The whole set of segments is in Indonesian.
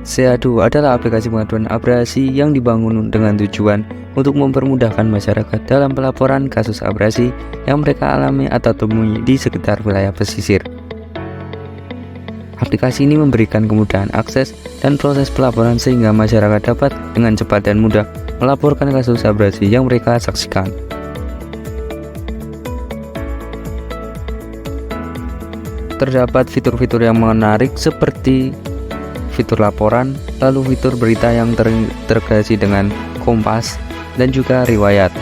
SEA2 adalah aplikasi pengaduan abrasi yang dibangun dengan tujuan untuk mempermudahkan masyarakat dalam pelaporan kasus abrasi yang mereka alami atau temui di sekitar wilayah pesisir. Aplikasi ini memberikan kemudahan akses dan proses pelaporan sehingga masyarakat dapat dengan cepat dan mudah melaporkan kasus abrasi yang mereka saksikan. Terdapat fitur-fitur yang menarik seperti fitur laporan, lalu fitur berita yang terintegrasi dengan Kompas, dan juga riwayat.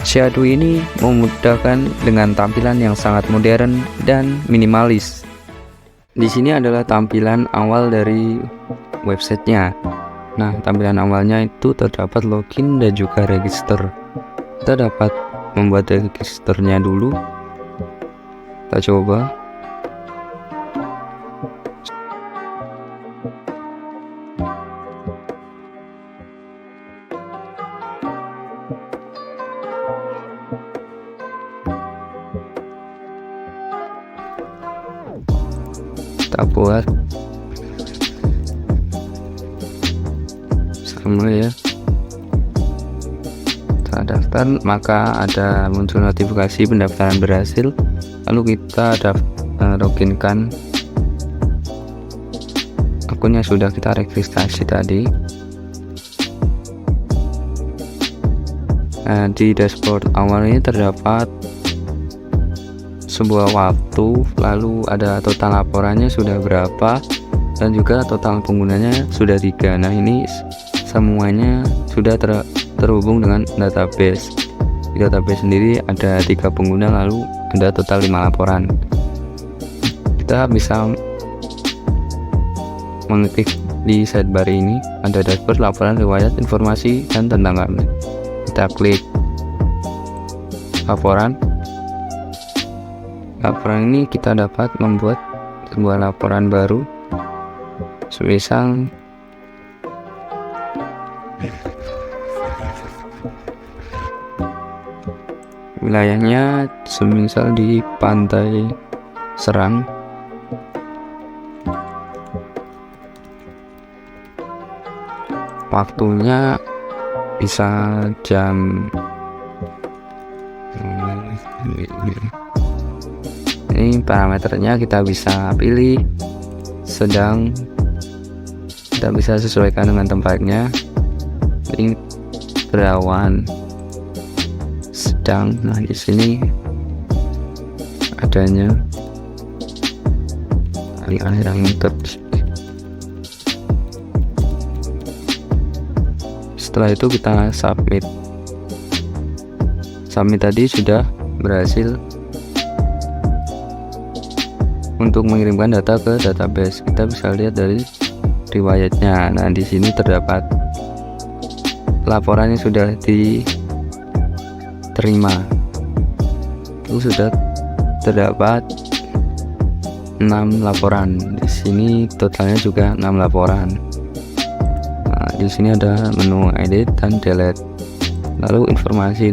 SEA2 ini memudahkan dengan tampilan yang sangat modern dan minimalis. Di sini adalah tampilan awal dari websitenya. Nah, tampilan awalnya itu terdapat login dan juga register. Kita dapat membuat registernya dulu. Kita coba. Kita buat sama ya, kita daftar, maka ada muncul notifikasi pendaftaran berhasil. Lalu kita loginkan akun yang sudah kita registrasi tadi. Nah, di dashboard awal ini terdapat sebuah waktu, lalu ada total laporannya sudah berapa, dan juga total penggunanya sudah 3. Nah, ini semuanya sudah terhubung dengan database. Di database sendiri ada 3 pengguna, lalu ada total 5 laporan. Kita bisa mengklik di sidebar ini, ada dashboard, laporan, riwayat, informasi, dan tentang kami. Kita klik laporan. Laporan ini kita dapat membuat sebuah laporan baru, semisal wilayahnya semisal di Pantai Serang. Waktunya bisa jam ini, parameternya kita bisa pilih sedang, kita bisa sesuaikan dengan tempatnya. Ini berawan, sedang. Nah, di sini adanya air yang setelah itu kita submit. Tadi sudah berhasil untuk mengirimkan data ke database. Kita bisa lihat dari riwayatnya. Nah, di sini terdapat laporannya sudah diterima. Itu sudah terdapat 6 laporan. Di sini totalnya juga 6 laporan. Nah, di sini ada menu edit dan delete. Lalu informasi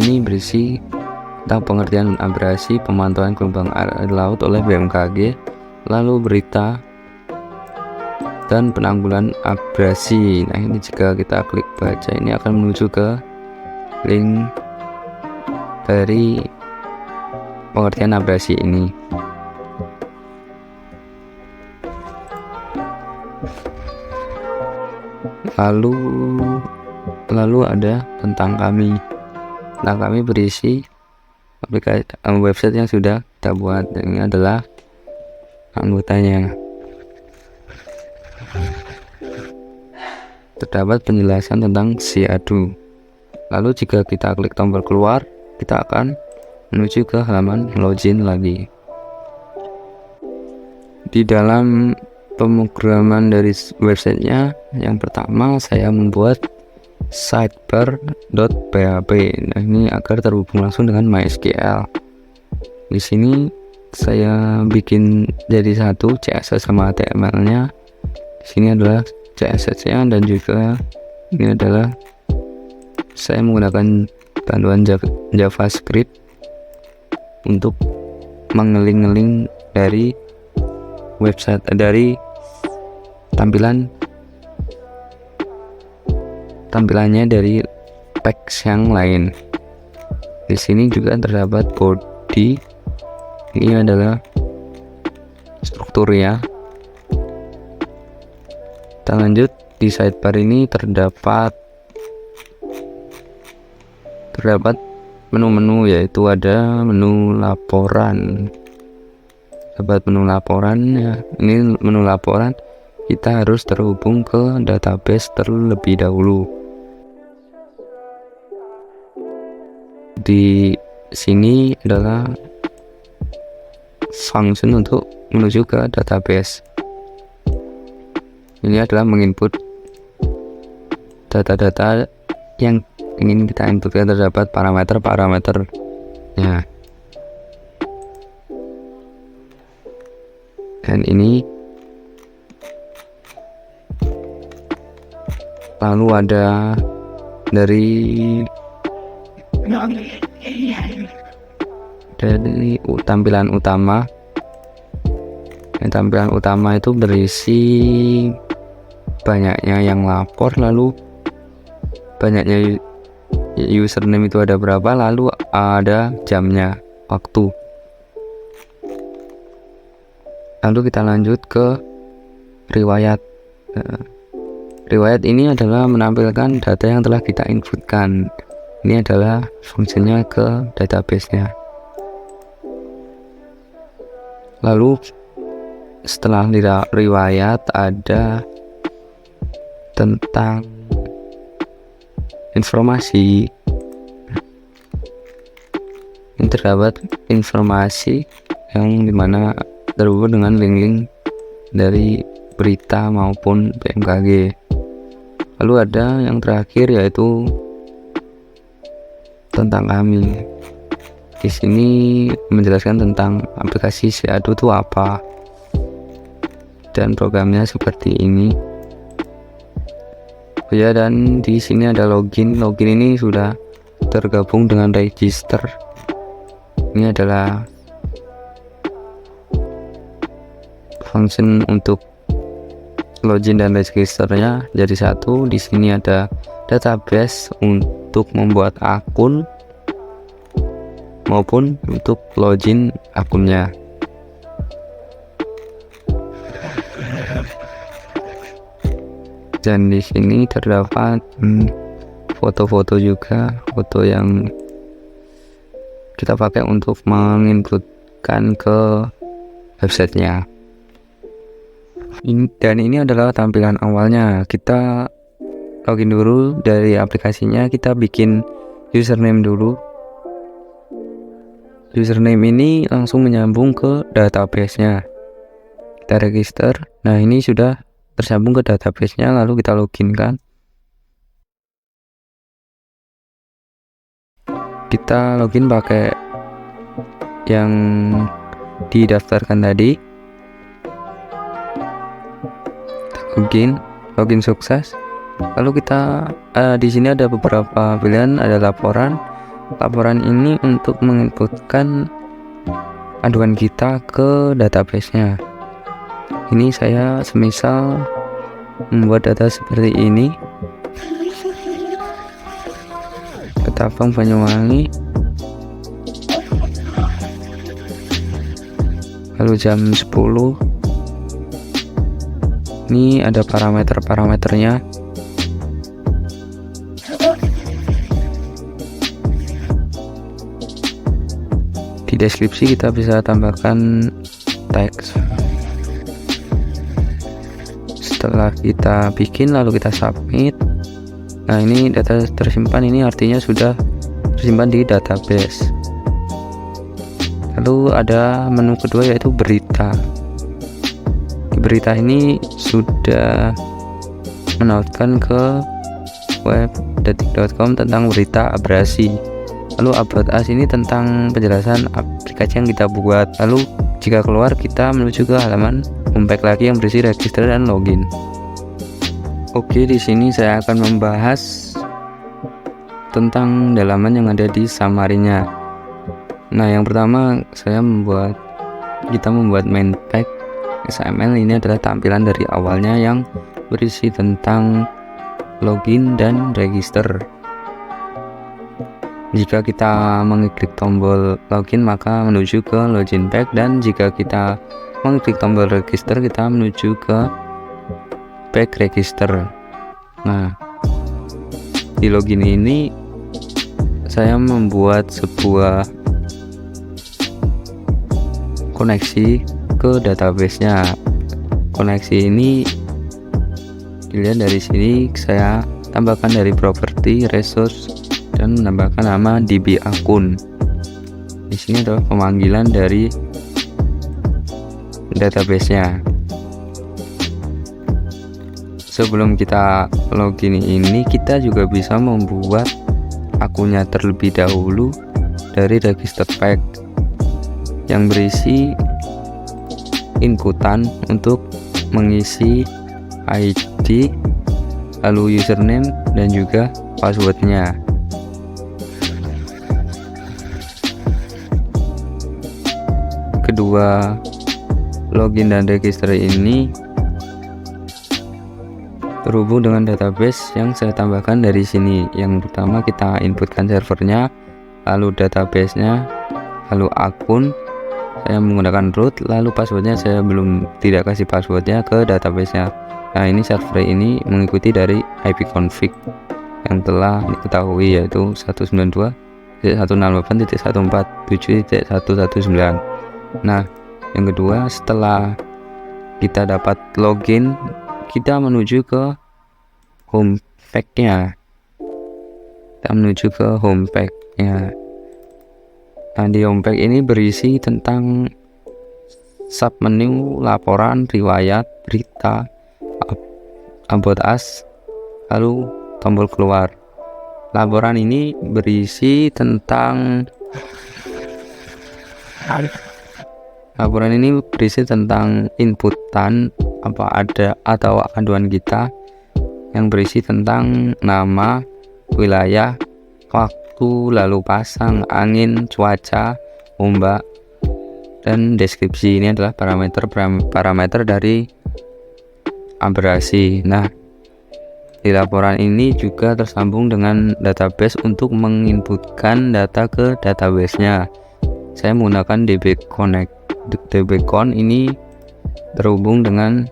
ini berisi tentang pengertian abrasi, pemantauan gelombang air laut oleh BMKG, lalu berita, dan penanggulangan abrasi. Nah, ini jika kita klik baca, ini akan menuju ke link dari pengertian abrasi ini. Lalu ada tentang kami. Tentang kami berisi aplikasi website yang sudah kita buat, dan ini adalah anggotanya. Terdapat penjelasan tentang SEA2. Lalu jika kita klik tombol keluar, kita akan menuju ke halaman login lagi. Di dalam pemrograman dari websitenya, yang pertama saya membuat sidebar.php. Nah, ini agar terhubung langsung dengan MySQL. Di sini saya bikin jadi satu, CSS sama HTML-nya. Di sini adalah CSS-nya, dan juga ini adalah saya menggunakan bantuan JavaScript untuk mengeling-ngeling dari website, dari tampilannya dari packs yang lain. Di sini juga terdapat body. Ini adalah strukturnya. Kita lanjut, di sidebar ini terdapat menu-menu, yaitu ada menu laporan. Dapat menu laporan ya. Ini menu laporan, kita harus terhubung ke database terlebih dahulu. Di sini adalah function untuk menuju ke database. Ini adalah menginput data-data yang ingin kita inputkan. Terdapat parameter-parameternya. Dan ini lalu ada dari tampilan utama. Tampilan utama itu berisi banyaknya yang lapor, lalu banyaknya username itu ada berapa, lalu ada jamnya, waktu. Lalu kita lanjut ke riwayat. Riwayat ini adalah menampilkan data yang telah kita inputkan. Ini adalah fungsinya ke database-nya. Lalu setelah riwayat ada tentang informasi. Ini terdapat informasi yang dimana terhubung dengan link-link dari berita maupun BMKG. Lalu ada yang terakhir, yaitu tentang kami. Di sini menjelaskan tentang aplikasi Seado itu apa dan programnya seperti ini. Oh ya, dan di sini ada login. Login ini sudah tergabung dengan register. Ini adalah function untuk login dan registernya jadi satu. Di sini ada database untuk membuat akun maupun untuk login akunnya. Dan di sini terdapat foto-foto juga, foto yang kita pakai untuk menginputkan ke websitenya. Dan ini adalah tampilan awalnya. Kita login dulu dari aplikasinya, kita bikin username dulu. Username ini langsung menyambung ke database-nya. Kita register. Nah, ini sudah tersambung ke database-nya, lalu kita login kan. Kita login pakai yang didaftarkan tadi. Login sukses. Lalu kita di sini ada beberapa pilihan, ada laporan. Laporan ini untuk menginputkan aduan kita ke database-nya. Ini saya semisal membuat data seperti ini. Ketapang Banyuwangi. Lalu jam 10. Ini ada parameternya. Di deskripsi kita bisa tambahkan teks. Setelah kita bikin lalu kita submit. Nah, ini data tersimpan, ini artinya sudah tersimpan di database. Lalu ada menu kedua, yaitu berita. Di berita ini sudah menautkan ke web detik.com tentang berita abrasi. Lalu upload as ini tentang penjelasan aplikasi yang kita buat. Lalu jika keluar, kita menuju ke halaman homepage lagi yang berisi register dan login. Oke, di sini saya akan membahas tentang dalaman yang ada di summary-nya. Nah, yang pertama kita membuat main pack. XML ini adalah tampilan dari awalnya yang berisi tentang login dan register. Jika kita mengklik tombol login maka menuju ke login page, dan jika kita mengklik tombol register kita menuju ke page register. Nah, di login ini saya membuat sebuah koneksi ke database-nya. Koneksi ini dilihat dari sini, saya tambahkan dari properti, resource, dan menambahkan nama DB akun. Di sini adalah pemanggilan dari database-nya. Sebelum kita login ini, kita juga bisa membuat akunnya terlebih dahulu dari register page yang berisi inputan untuk mengisi ID, lalu username dan juga passwordnya. Kedua login dan register ini terhubung dengan database yang saya tambahkan dari sini. Yang pertama kita inputkan servernya, lalu database-nya, lalu akun. Saya menggunakan root, lalu passwordnya saya tidak kasih passwordnya ke database-nya. Nah, ini server ini mengikuti dari ipconfig yang telah diketahui, yaitu 192.168.147.119. Nah, yang kedua, setelah kita dapat login, kita menuju ke home page-nya. Nah, di home page ini berisi tentang submenu, laporan, riwayat, berita, about us, lalu tombol keluar. Laporan ini berisi tentang inputan apa ada atau aduan kita yang berisi tentang nama, wilayah, waktu, lalu pasang, angin, cuaca, ombak, dan deskripsi. Ini adalah parameter dari abrasi. Nah, di laporan ini juga tersambung dengan database untuk menginputkan data ke database-nya. Saya menggunakan DB Connect. DB Con ini terhubung dengan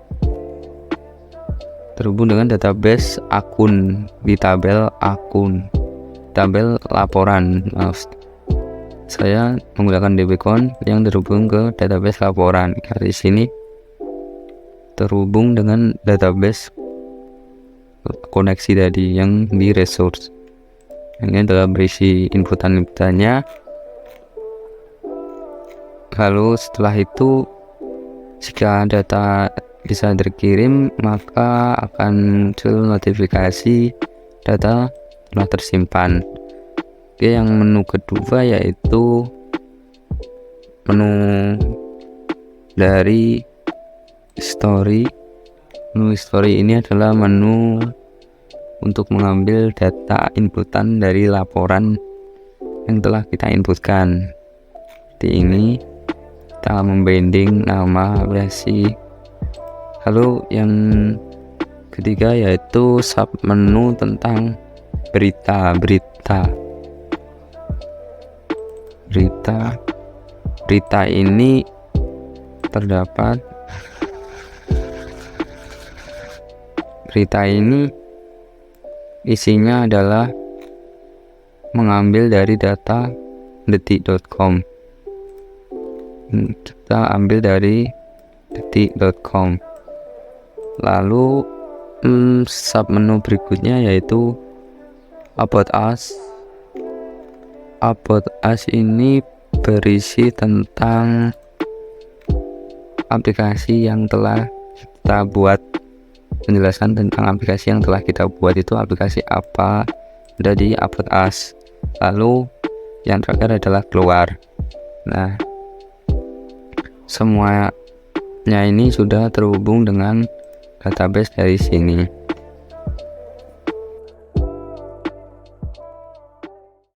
database akun di tabel laporan. Saya menggunakan DBCon yang terhubung ke database laporan. Di sini terhubung dengan database koneksi tadi yang di resource. Ini adalah berisi inputannya. Lalu setelah itu, jika data bisa terkirim, maka akan muncul notifikasi data telah tersimpan. Oke, yang menu kedua yaitu menu dari story. Menu story ini adalah menu untuk mengambil data inputan dari laporan yang telah kita inputkan. Seperti ini, kita membanding nama, abrasi. Lalu yang ketiga yaitu sub menu tentang berita. Berita ini terdapat, berita ini isinya adalah mengambil dari data detik.com. Kita ambil dari detik.com. Lalu sub menu berikutnya yaitu about us. About us ini berisi tentang aplikasi yang telah kita buat, menjelaskan tentang aplikasi yang telah kita buat itu aplikasi apa, ada di about us. Lalu yang terakhir adalah keluar. Nah, semuanya ini sudah terhubung dengan database dari sini.